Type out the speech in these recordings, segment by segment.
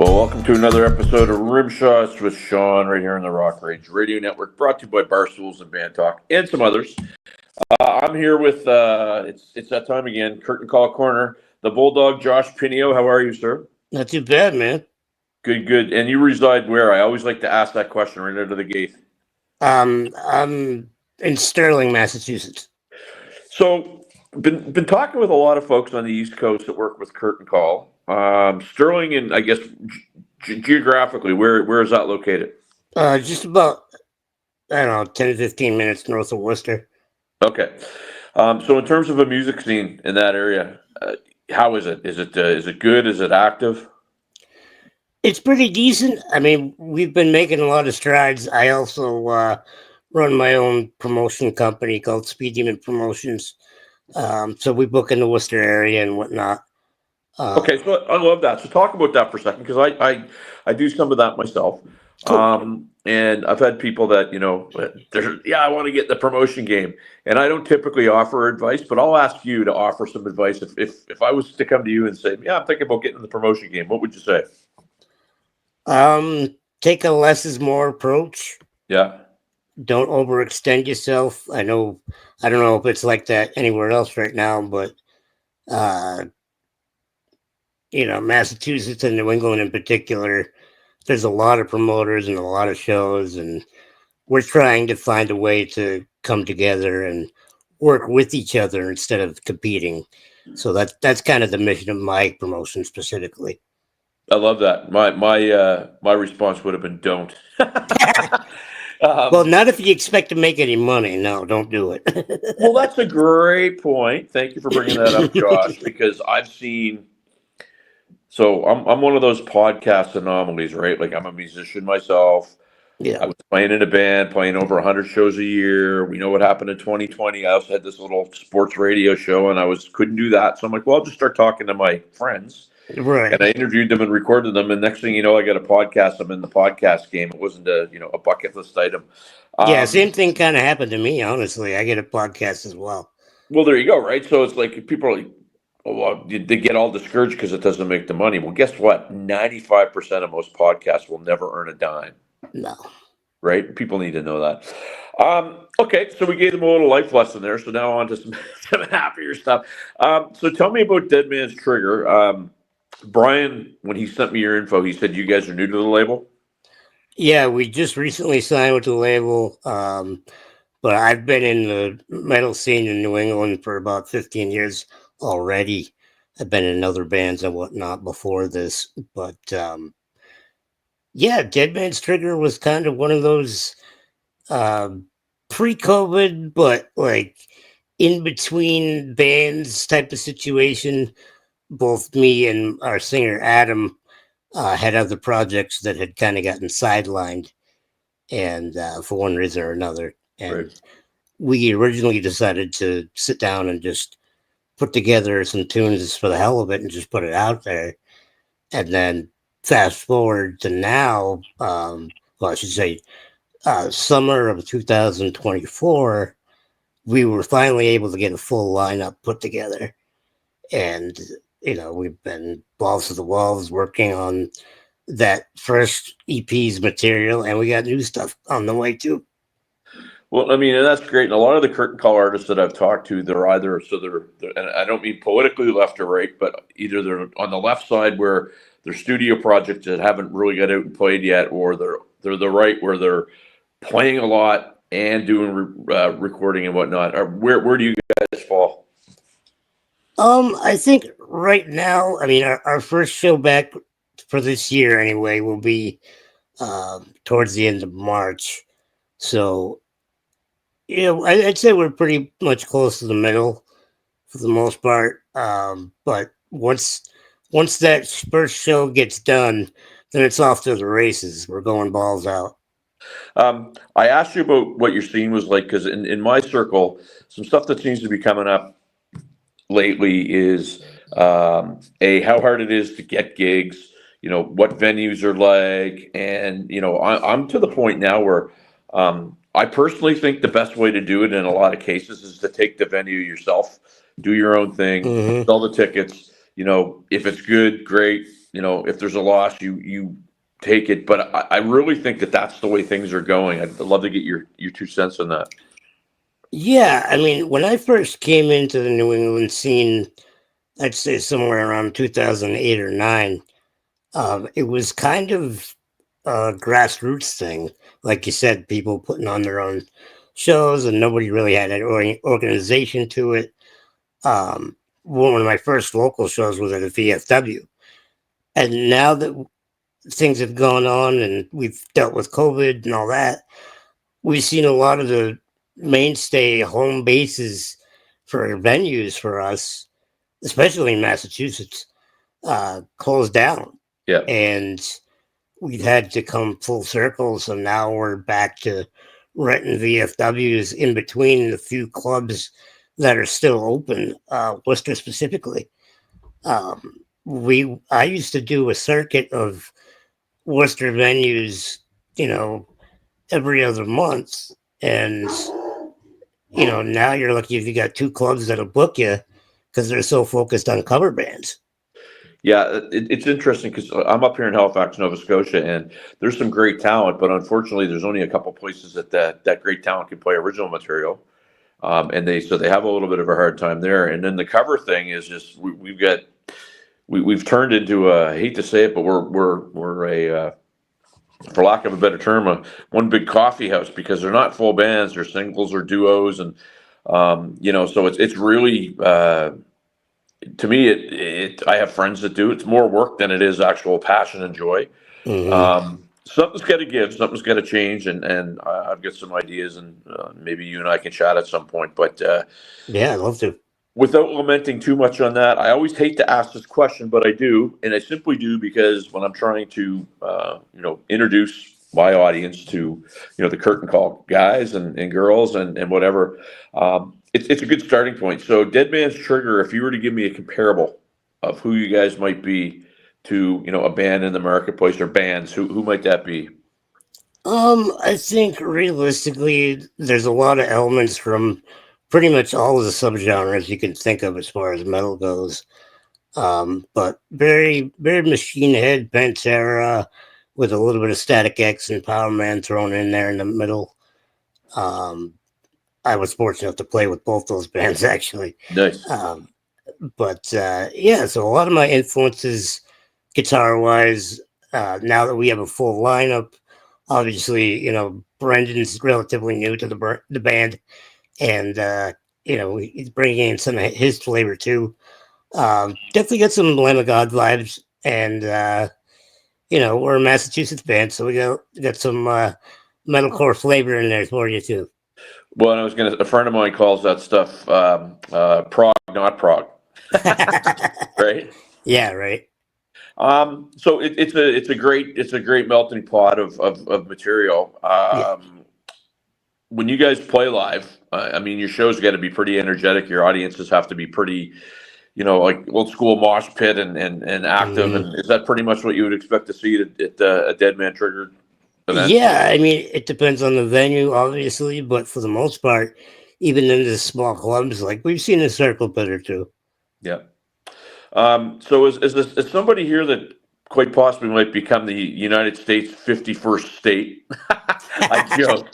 Well, welcome to another episode of Rimshots with Sean right here on the Rock Rage Radio Network, brought to you by Barstools and Bandtalk and some others. I'm here with, it's that time again, Curtain Call Corner, the Bulldog, Josh Pineo. How are you, sir? Not too bad, man. Good, good. And you reside where? I always like to ask that question right out of the gate. I'm in Sterling, Massachusetts. So, been talking with a lot of folks on the East Coast that work with Curtain Call. Sterling, and I guess geographically, where is that located? Just about, I don't know, 10 to 15 minutes north of Worcester. Okay. So in terms of a music scene in that area, how is it? Is it good? Is it active? It's pretty decent. I mean, we've been making a lot of strides. I also run my own promotion company called Speed Demon Promotions. So we book in the Worcester area and whatnot. Okay, so I love that. So talk about that for a second, because I do some of that myself. Cool. And I've had people that, I want to get in the promotion game. And I don't typically offer advice, but I'll ask you to offer some advice. If I was to come to you and say, yeah, I'm thinking about getting in the promotion game, what would you say? Take a less is more approach. Yeah. Don't overextend yourself. I don't know if it's like that anywhere else right now, but Massachusetts and New England in particular, there's a lot of promoters and a lot of shows, and we're trying to find a way to come together and work with each other instead of competing. So that's kind of the mission of my promotion specifically. I love that. My response would have been don't. Well, not if you expect to make any money. No, don't do it. Well, that's a great point. Thank you for bringing that up, Josh, because I've seen. So I'm one of those podcast anomalies, right? Like, I'm a musician myself. Yeah. I was playing in a band, playing over 100 shows a year. We know what happened in 2020. I also had this little sports radio show, and couldn't do that. So I'm like, well, I'll just start talking to my friends. Right. And I interviewed them and recorded them. And next thing you know, I got a podcast. I'm in the podcast game. It wasn't a bucket list item. Yeah, same thing kind of happened to me, honestly. I get a podcast as well. Well, there you go, right? So it's like people are like, oh, well, they get all discouraged because it doesn't make the money. Well, guess what? 95% of most podcasts will never earn a dime. No. Right? People need to know that. Okay, so we gave them a little life lesson there. So now on to some happier stuff. So tell me about Dead Man's Trigger. Brian, when he sent me your info, he said you guys are new to the label? Yeah, we just recently signed with the label. But I've been in the metal scene in New England for about 15 years already. I've been in other bands and whatnot before this. But yeah, Dead Man's Trigger was kind of one of those pre-COVID, but like in between bands type of situation. Both me and our singer Adam had other projects that had kind of gotten sidelined, and for one reason or another. And Right. we originally decided to sit down and just put together some tunes for the hell of it and just put it out there. And then fast forward to now, I should say summer of 2024, we were finally able to get a full lineup put together. And we've been balls to the walls working on that first EP's material, and we got new stuff on the way too. Well, I mean, and that's great. And a lot of the curtain call artists that I've talked to, they're either and I don't mean politically left or right, but either they're on the left side where their studio projects that haven't really got out and played yet, or they're the right where they're playing a lot and doing recording and whatnot. Or where do you guys fall? I think right now, I mean, our first show back for this year anyway will be towards the end of March. So, I'd say we're pretty much close to the middle for the most part. But once that first show gets done, then it's off to the races. We're going balls out. I asked you about what your scene was like, because in my circle, some stuff that seems to be coming up lately is how hard it is to get gigs, what venues are like. And, I'm to the point now where I personally think the best way to do it in a lot of cases is to take the venue yourself, do your own thing, sell the tickets. If it's good, great. if there's a loss, you take it. But I really think that that's the way things are going. I'd love to get your 2 cents on that. Yeah, I mean, when I first came into the New England scene, I'd say somewhere around 2008 or 9, it was kind of a grassroots thing. Like you said, people putting on their own shows and nobody really had an organization to it. One of my first local shows was at a VFW. And now that things have gone on and we've dealt with COVID and all that, we've seen a lot of the mainstay home bases for venues for us, especially in Massachusetts, closed down. Yeah. And we've had to come full circle. So now we're back to renting VFWs in between the few clubs that are still open, Worcester specifically. I used to do a circuit of Worcester venues, you know, every other month. And, now you're lucky if you got 2 clubs that'll book you because they're so focused on cover bands. Yeah, it's interesting because I'm up here in Halifax, Nova Scotia, and there's some great talent, but unfortunately, there's only a couple places that great talent can play original material, and they have a little bit of a hard time there. And then the cover thing is just we've turned into I hate to say it, but we're a for lack of a better term, one big coffee house because they're not full bands, they're singles or duos, and so it's really. To me, I have friends that do. It's more work than it is actual passion and joy. Something's got to give, something's got to change, and I've got some ideas, and maybe you and I can chat at some point. But yeah, I'd love to. without lamenting too much on that, I always hate to ask this question, but I do, and I simply do because when I'm trying to, introduce my audience to, the curtain call guys and girls and whatever, it's a good starting point. So, Dead Man's Trigger, if you were to give me a comparable of who you guys might be to, a band in the marketplace or bands, who might that be? I think realistically, there's a lot of elements from pretty much all of the subgenres you can think of as far as metal goes. But very, very Machine Head, Pantera, with a little bit of Static X and Power Man thrown in there in the middle. I was fortunate enough to play with both those bands actually. Nice. Yeah, so a lot of my influences, guitar wise, now that we have a full lineup, obviously, Brendan's relatively new to the band, and he's bringing in some of his flavor too. Definitely got some Lamb of God vibes, and we're a Massachusetts band, so we got some metalcore flavor in there for you too. Well, a friend of mine calls that stuff prog, not prog. Right? Yeah, right. So it's a great melting pot of material. Yeah. When you guys play live, your shows got to be pretty energetic. Your audiences have to be pretty, like old school mosh pit and active. And is that pretty much what you would expect to see at a Dead Man Triggered event? Yeah, I mean, it depends on the venue, obviously, but for the most part, even in the small clubs, like we've seen a circle pit or two. Yeah. So is somebody here that quite possibly might become the United States 51st state? I joke.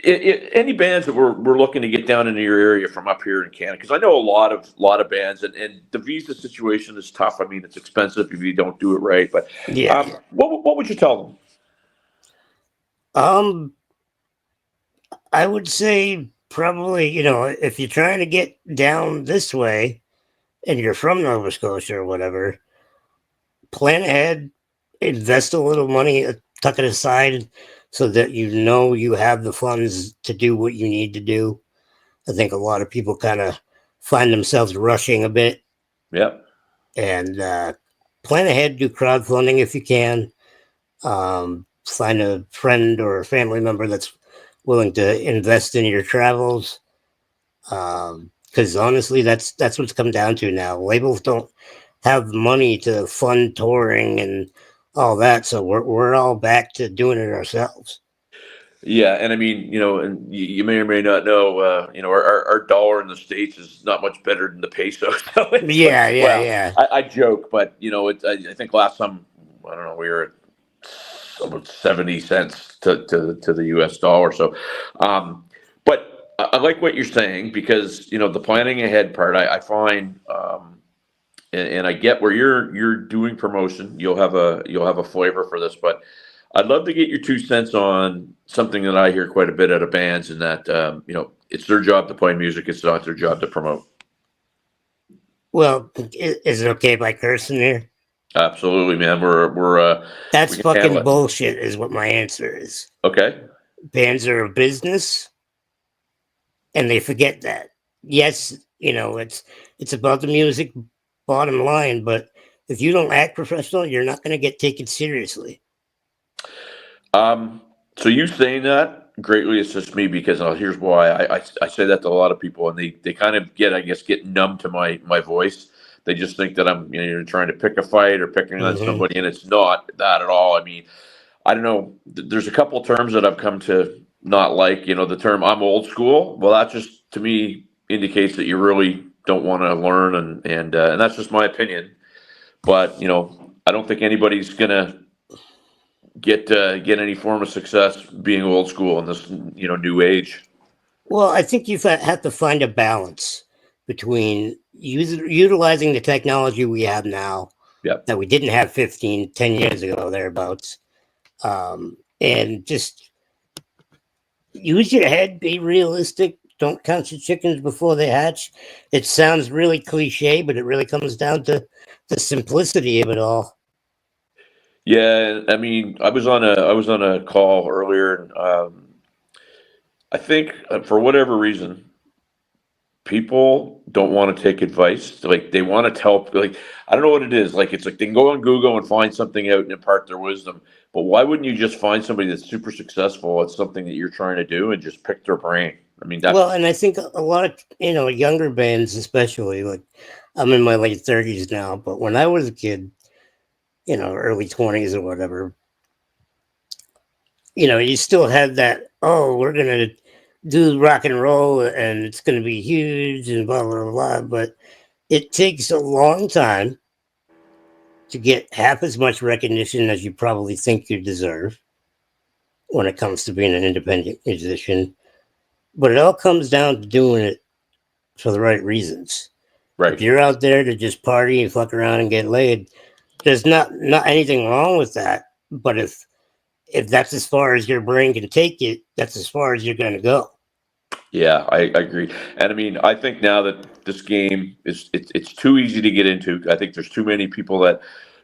Any bands that we're looking to get down into your area from up here in Canada? Because I know a lot of bands, and the visa situation is tough. I mean, it's expensive if you don't do it right. But Yeah. what would you tell them? I would say probably, if you're trying to get down this way and you're from Nova Scotia or whatever, plan ahead, invest a little money, tuck it aside so that you have the funds to do what you need to do. I think a lot of people kind of find themselves rushing a bit. Yeah. And plan ahead, do crowdfunding if you can. Find a friend or a family member that's willing to invest in your travels. Because honestly, that's what's come down to now. Labels don't have money to fund touring and all that, so we're all back to doing it ourselves. Yeah, and I mean, and you may or may not know, our dollar in the States is not much better than the peso. So it's like, Yeah, yeah, well, yeah. I joke, but I think last time, I don't know, we were at about 70 cents to the US dollar. So, but I like what you're saying because, the planning ahead part, I find, and I get where you're doing promotion. You'll have a flavor for this, but I'd love to get your 2 cents on something that I hear quite a bit out of bands, and that it's their job to play music. It's not their job to promote. Well, is it okay if I curse in here? Absolutely, man. We That's can handle fucking it. bullshit, is what my answer is. Okay. Bands are a business, and they forget that. Yes, it's about the music, bottom line. But if you don't act professional, you're not going to get taken seriously. Um, so you saying that greatly assists me because here's why I say that to a lot of people, and they kind of get numb to my voice. They just think that I'm trying to pick a fight or picking on Mm-hmm. somebody, and it's not that at all. I mean, I don't know. There's a couple terms that I've come to not like. The term "I'm old school." Well, that just to me indicates that you really don't want to learn, and that's just my opinion. But I don't think anybody's gonna get any form of success being old school in this new age. Well, I think you have to find a balance between utilizing the technology we have now Yeah. that we didn't have 15, 10 years ago, thereabouts, and just use your head, be realistic, don't count your chickens before they hatch. It sounds really cliche, but it really comes down to the simplicity of it all. Yeah, I mean, I was on a call earlier, and I think for whatever reason, people don't want to take advice. Like they want to tell, like I don't know what it is. Like it's like they can go on Google and find something out and impart their wisdom. But why wouldn't you just find somebody that's super successful at something that you're trying to do and just pick their brain? I mean, Well, that's and I think a lot of younger bands, especially, like I'm in my late 30s now, but when I was a kid, early 20s or whatever, you still had that, oh, we're going to do rock and roll and it's going to be huge and blah, blah, blah. But it takes a long time to get half as much recognition as you probably think you deserve when it comes to being an independent musician. But it all comes down to doing it for the right reasons. If right. you're out there to just party and fuck around and get laid, there's not anything wrong with that. But if that's as far as your brain can take it, that's as far as you're going to go. Yeah, I agree. And I mean, I think now that this game it's too easy to get into. I think there's too many people that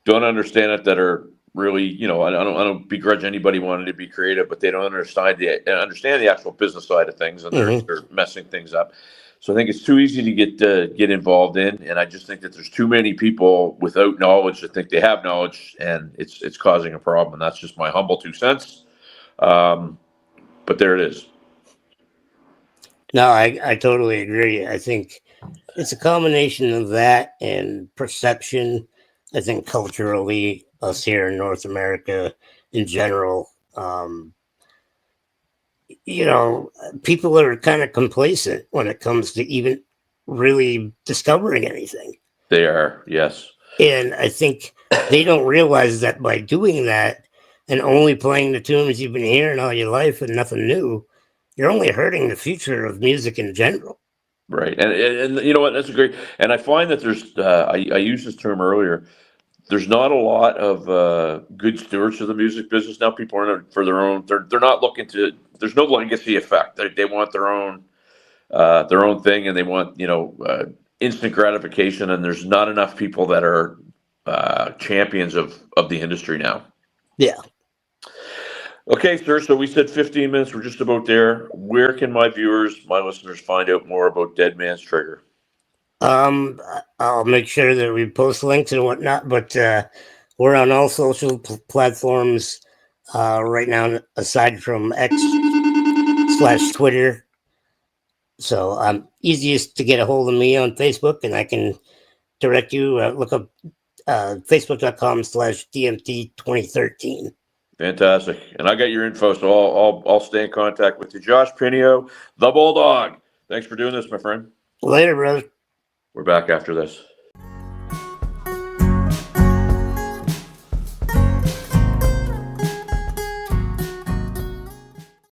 don't understand it that are really, I don't begrudge anybody wanting to be creative, but they don't understand the actual business side of things, and they're Mm-hmm. they're messing things up. So I think it's too easy to get involved in, and I just think that there's too many people without knowledge that think they have knowledge, and it's causing a problem. And that's just my humble 2 cents. Um, but there it is. No, I totally agree. I think it's a combination of that and perception. I think culturally, us here in North America in general, you know, people are kind of complacent when it comes to even really discovering anything. They are, yes. And I think they don't realize that by doing that and only playing the tunes you've been hearing all your life and nothing new, you're only hurting the future of music in general. Right, and you know what? That's a great. And I find that there's. I used this term earlier. There's not a lot of good stewards of the music business now. People are in it for their own. They're not looking to. There's no legacy effect. They want their own thing, and they want instant gratification. And there's not enough people that are champions of the industry now. Yeah. Okay, sir. So we said 15 minutes. We're just about there. Where can my viewers, my listeners, find out more about Dead Man's Trigger? I'll make sure that we post links and whatnot, but we're on all social platforms right now, aside from X/Twitter. So easiest to get a hold of me on Facebook, and I can direct you. Look up facebook.com/DMT 2013. Fantastic. And I got your info, so I'll stay in contact with you. Josh Pineo, the Bulldog. Thanks for doing this, my friend. Later, brother. We're back after this.